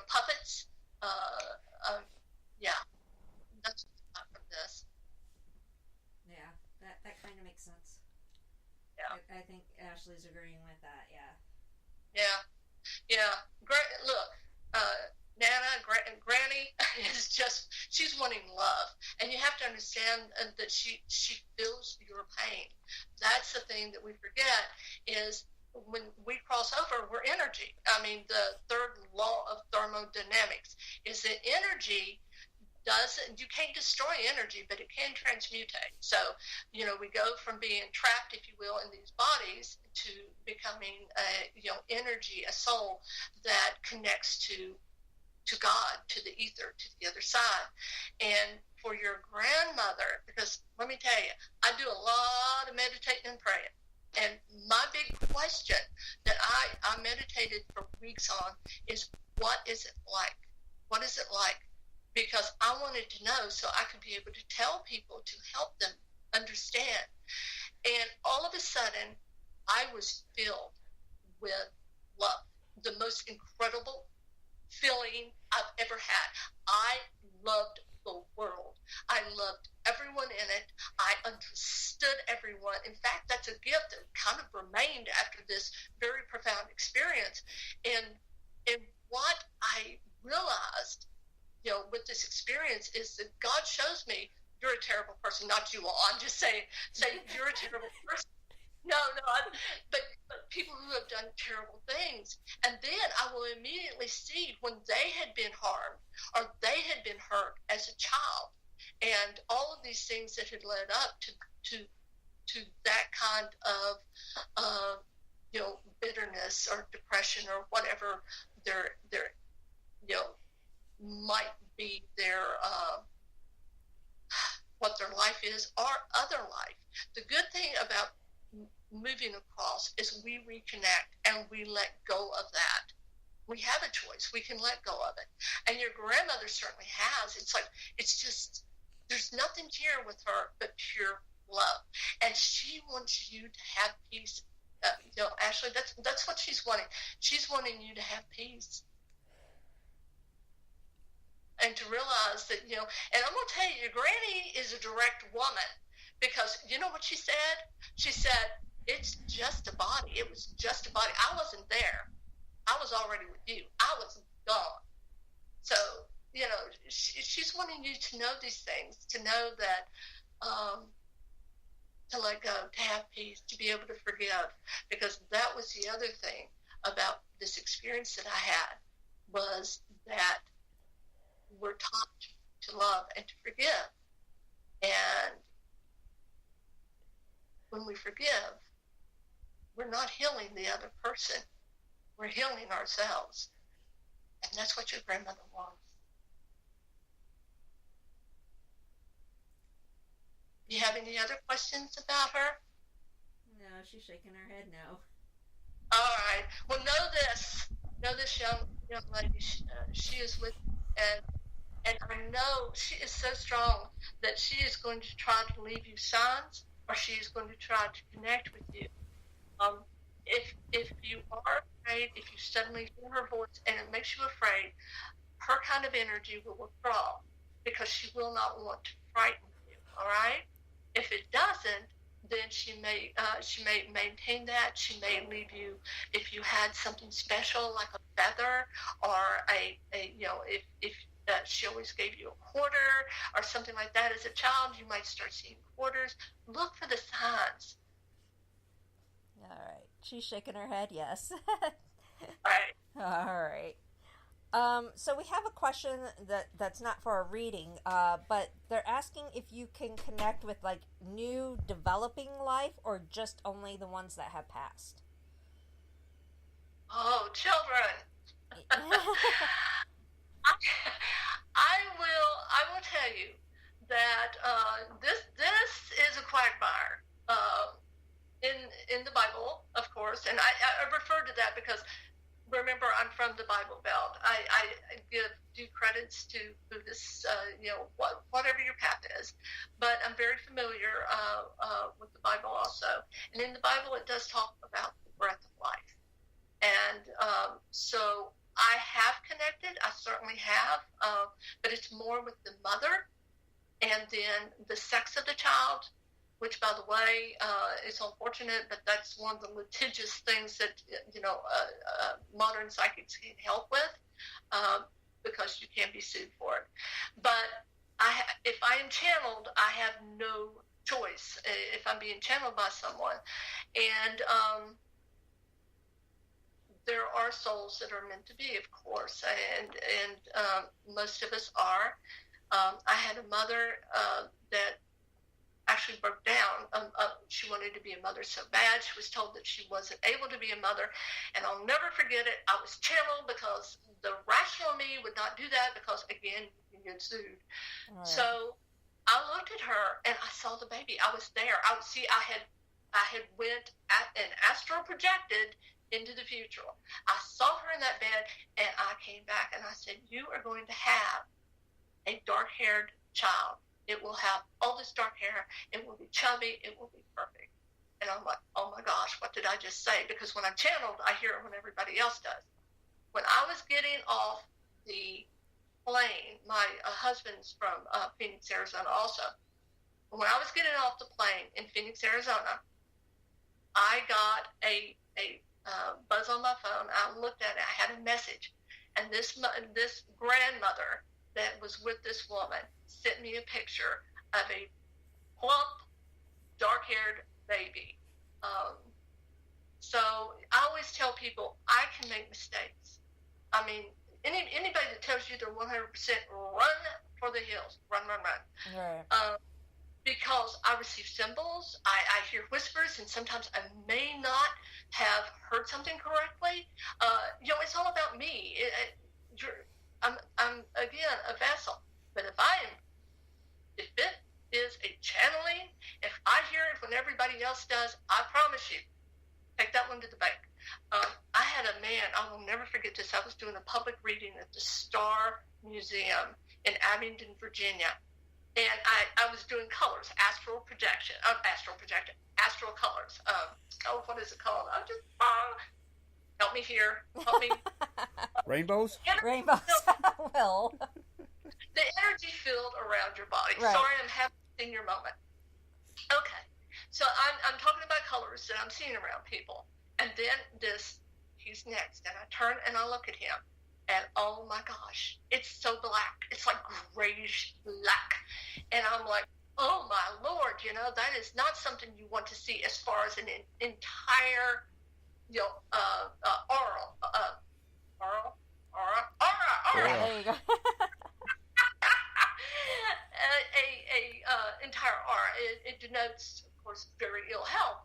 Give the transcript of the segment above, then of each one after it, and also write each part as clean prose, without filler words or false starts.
puppets. Yeah, that's not from this. Yeah, that kind of makes sense. Yeah, I think Ashley's agreeing with that. Yeah. yeah, yeah. Look, Granny is she's wanting love, and you have to understand that she feels your pain. That's the thing that we forget is when we cross over, we're energy. I mean, the third law of thermodynamics is that energy doesn't you can't destroy energy, but it can transmutate. So we go from being trapped, if you will, in these bodies to becoming a energy, a soul that connects to God, to the ether, to the other side. And for your grandmother, because let me tell you, I do a lot of meditating and praying. And my big question that I meditated for weeks on is, what is it like? What is it like? Because I wanted to know so I could be able to tell people to help them understand. And all of a sudden, I was filled with love, the most incredible feeling I've ever had. I loved the world. I loved everyone in it. I understood everyone. In fact, that's a gift that kind of remained after this very profound experience. And what I realized, with this experience is that God shows me you're a terrible person, not you all. I'm just saying you're a terrible person. No, no, but people who have done terrible things. And then I will immediately see when they had been harmed or they had been hurt as a child, and all of these things that had led up to that kind of bitterness or depression or whatever their might be their what their life is or other life. The good thing about moving across is we reconnect and we let go of that. We have a choice. We can let go of it. And your grandmother certainly has. It's just, there's nothing here with her but pure love. And she wants you to have peace. Ashley, that's what she's wanting. She's wanting you to have peace. And to realize that, and I'm going to tell you, your granny is a direct woman, because you know what she said? She said, it's just a body. It was just a body. I wasn't there. I was already with you. I was gone. So, she's wanting you to know these things, to know that, to let go, to have peace, to be able to forgive. Because that was the other thing about this experience that I had, was that we're taught to love and to forgive. And when we forgive, we're not healing the other person. We're healing ourselves. And that's what your grandmother wants. Do you have any other questions about her? No, she's shaking her head no. All right. Well, know this young lady. She is with, and I know she is so strong that she is going to try to leave you signs, or she is going to try to connect with you. If you are afraid, if you suddenly hear her voice and it makes you afraid, her kind of energy will withdraw, because she will not want to frighten you. All right. If it doesn't, then she may maintain that. She may leave you, if you had something special like a feather, or if she always gave you a quarter or something like that as a child, you might start seeing quarters. Look for the signs. All right. She's shaking her head yes. Right. All right. So we have a question that's not for a reading, but they're asking if you can connect with like new developing life, or just only the ones that have passed. Oh, children. I will tell you that this is a quagmire in the Bible, of course, and I refer to that because, remember, I'm from the Bible Belt. I give due credits to Buddhists, whatever your path is, but I'm very familiar with the Bible also. And in the Bible, it does talk about the breath of life. And so I have connected. certainly have, but it's more with the mother and then the sex of the child, which, by the way, is unfortunate, but that's one of the litigious things that, modern psychics can help with, because you can be sued for it. But if I am channeled, I have no choice if I'm being channeled by someone. And there are souls that are meant to be, of course, and most of us are. I had a mother that actually broke down. She wanted to be a mother so bad. She was told that she wasn't able to be a mother. And I'll never forget it. I was channeled because the rational me would not do that because, again, you can get sued. Right. So I looked at her and I saw the baby. I was there. I had went and astral projected into the future. I saw her in that bed and I came back and I said, you are going to have a dark-haired child. It will have all this dark hair. It will be chubby. It will be perfect. And I'm like, oh my gosh, what did I just say? Because when I'm channeled, I hear it when everybody else does. When I was getting off the plane, my husband's from Phoenix, Arizona also. When I was getting off the plane in Phoenix, Arizona, I got a buzz on my phone. I looked at it. I had a message. And this grandmother that was with this woman sent me a picture of a plump, dark-haired baby. So I always tell people I can make mistakes. I mean, anybody that tells you they're 100% run for the hills, run. Right. Because I receive symbols, I hear whispers, and sometimes I may not have heard something correctly. It's all about me. I'm again a vessel, but if it is a channeling, if I hear it when everybody else does, I promise you, take that one to the bank. I had a man, I will never forget this. I was doing a public reading at the Star Museum in Abingdon, Virginia, and I was doing colors, astral colors. What is it called? Help me here. Help me. Rainbows? Rainbows. Well. The energy field around your body. Right. Sorry, I'm having a senior moment. Okay. So I'm talking about colors that I'm seeing around people. And then he's next. And I turn and I look at him. And oh my gosh, it's so black. It's like grayish black. And I'm like, oh my Lord, that is not something you want to see as far as an entire, aura. There you go. Entire aura. It denotes, of course, very ill health.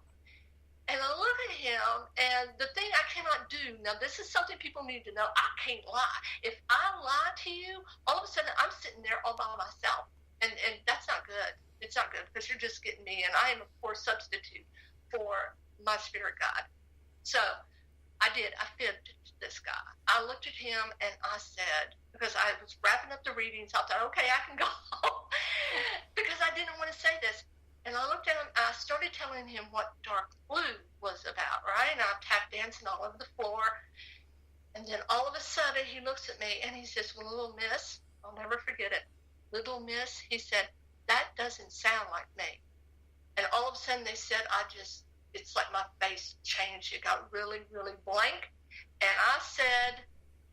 And I look at him, and the thing I cannot do, now this is something people need to know, I can't lie. If I lie to you, all of a sudden I'm sitting there all by myself. And that's not good. It's not good because you're just getting me, and I am a poor substitute for my spirit guide. So I fibbed this guy. I looked at him and I said, because I was wrapping up the readings, I thought, okay, I can go because I didn't want to say this. And I looked at him, I started telling him what dark blue was about, right? And I'm tap dancing all over the floor. And then all of a sudden he looks at me and he says, well, little miss, I'll never forget it. Little miss, he said, that doesn't sound like me. And all of a sudden they said, it's like my face changed. It got really, really blank. And I said,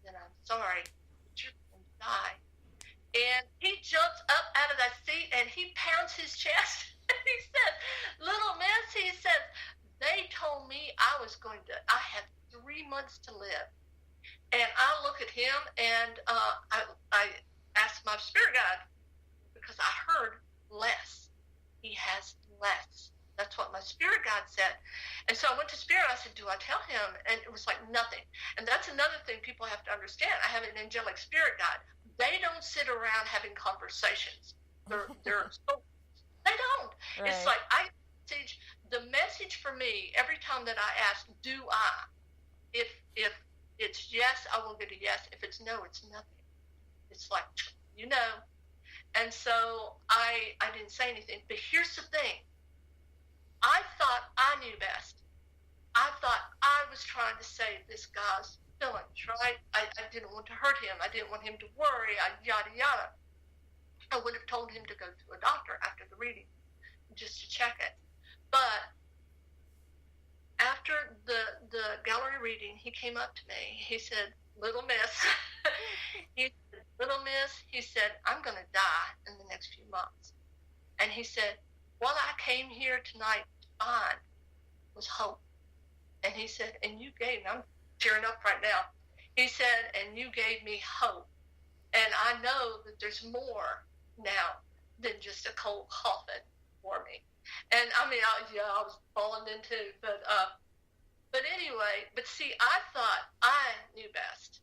then I'm sorry, but you're going to die. And he jumps up out of that seat and he pounds his chest. And he said, little miss, he said, they told me I had 3 months to live. And I look at him and I asked my spirit guide because I heard less. He has less. That's what my spirit guide said. And so I went to spirit. I said, do I tell him? And it was like nothing. And that's another thing people have to understand. I have an angelic spirit guide. They don't sit around having conversations. They're they don't. Right. It's like the message for me every time that I ask, do I? If it's yes, I will get a yes. If it's no, it's nothing. It's like, And so I didn't say anything. But here's the thing. I thought I knew best. I thought I was trying to save this guy's feelings, right? I didn't want to hurt him. I didn't want him to worry, yada, yada. I would have told him to go to a doctor after the reading just to check it. But after the gallery reading, he came up to me. He said, "Little miss," he said, "Little miss," he said, "I'm going to die in the next few months." And he said, "What I came here tonight to find was hope." And he said, "And you gave me," I'm tearing up right now. He said, "And you gave me hope. And I know that there's more now than just a cold coffin for me." And I mean, I was falling into, but anyway, but see, I thought I knew best,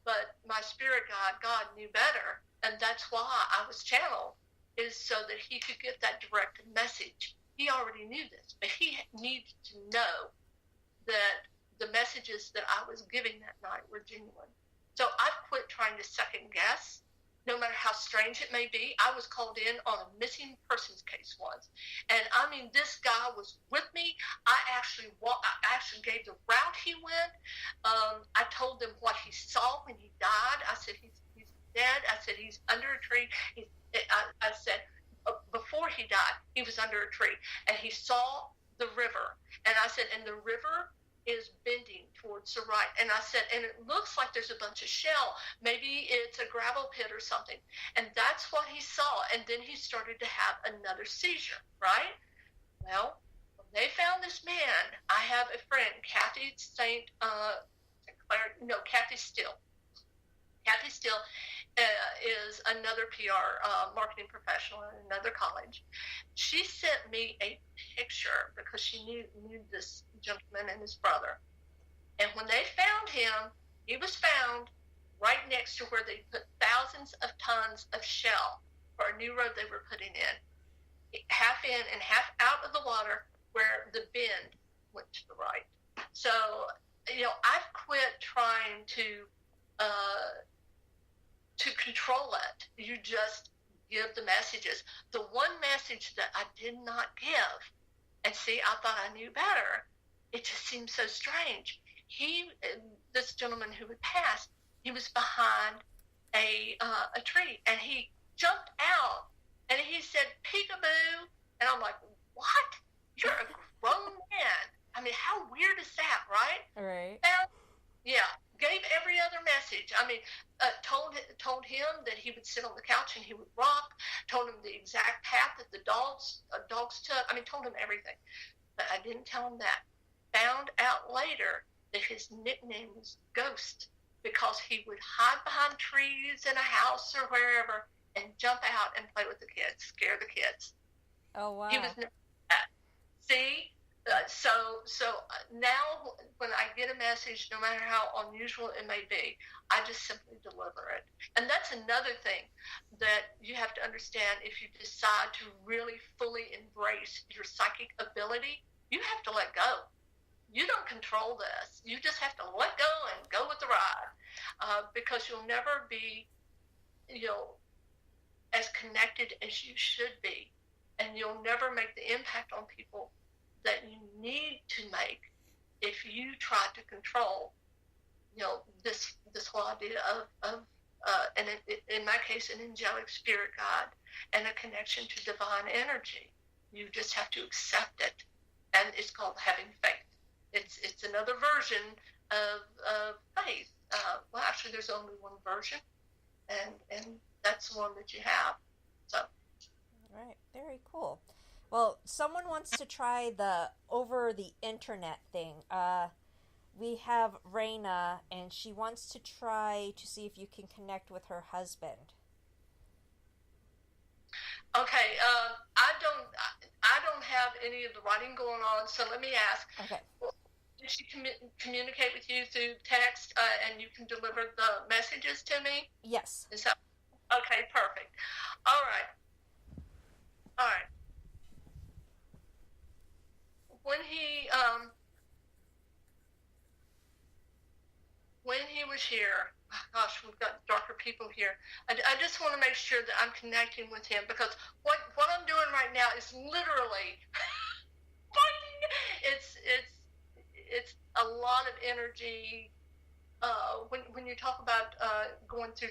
but my spirit God knew better, and that's why I was channeled, is so that he could get that direct message. He already knew this, but he needed to know that the messages that I was giving that night were genuine. So I quit trying to second guess, no matter how strange it may be. I was called in on a missing persons case once. And I mean, this guy was with me. I actually gave the route he went. I told them what he saw when he died. I said, he's dead. I said, he's under a tree. I said, before he died, he was under a tree. And he saw the river. And I said, and the river is bending towards the right. And I said, and it looks like there's a bunch of shell. Maybe it's a gravel pit or something. And that's what he saw. And then he started to have another seizure, right? Well, when they found this man, I have a friend, Kathy Steele. Kathy Steele is another PR marketing professional at another college. She sent me a picture because she knew this gentleman and his brother. And when they found him, he was found right next to where they put thousands of tons of shell for a new road they were putting in, half in and half out of the water, where the bend went to the right. So, I've quit trying to control it. You just give the messages. The one message that I did not give, and see, I thought I knew better, it just seemed so strange. This gentleman who had passed, he was behind a tree, and he jumped out, and he said, "Peekaboo," and I'm like, "What? You're a grown man." I mean, how weird is that, right? Right. Yeah, gave every other message. I mean, told him that he would sit on the couch and he would rock. Told him the exact path that the dogs took. I mean, told him everything, but I didn't tell him that. Found out later that his nickname was Ghost, because he would hide behind trees in a house or wherever and jump out and play with the kids, scare the kids. Oh wow. He was that. See. So now when I get a message, no matter how unusual it may be, I just simply deliver it. And that's another thing that you have to understand. If you decide to really fully embrace your psychic ability, you have to let go. You don't control this. You just have to let go and go with the ride, because you'll never be, as connected as you should be, and you'll never make the impact on people that you need to make if you try to control, this whole idea of and in my case, an angelic spirit guide and a connection to divine energy. You just have to accept it, and it's called having faith. It's another version of faith. Well, actually, there's only one version, and that's the one that you have. So. All right, very cool. Well, someone wants to try the over the internet thing. We have Raina, and she wants to try to see if you can connect with her husband. Okay, I don't have any of the writing going on, so let me ask. Okay. Did she communicate with you through text, and you can deliver the messages to me? Yes. Is that okay? Perfect. All right. When he was here, gosh, we've got darker people here. I just want to make sure that I'm connecting with him, because what I'm doing right now is literally, it's a lot of energy, when you talk about going through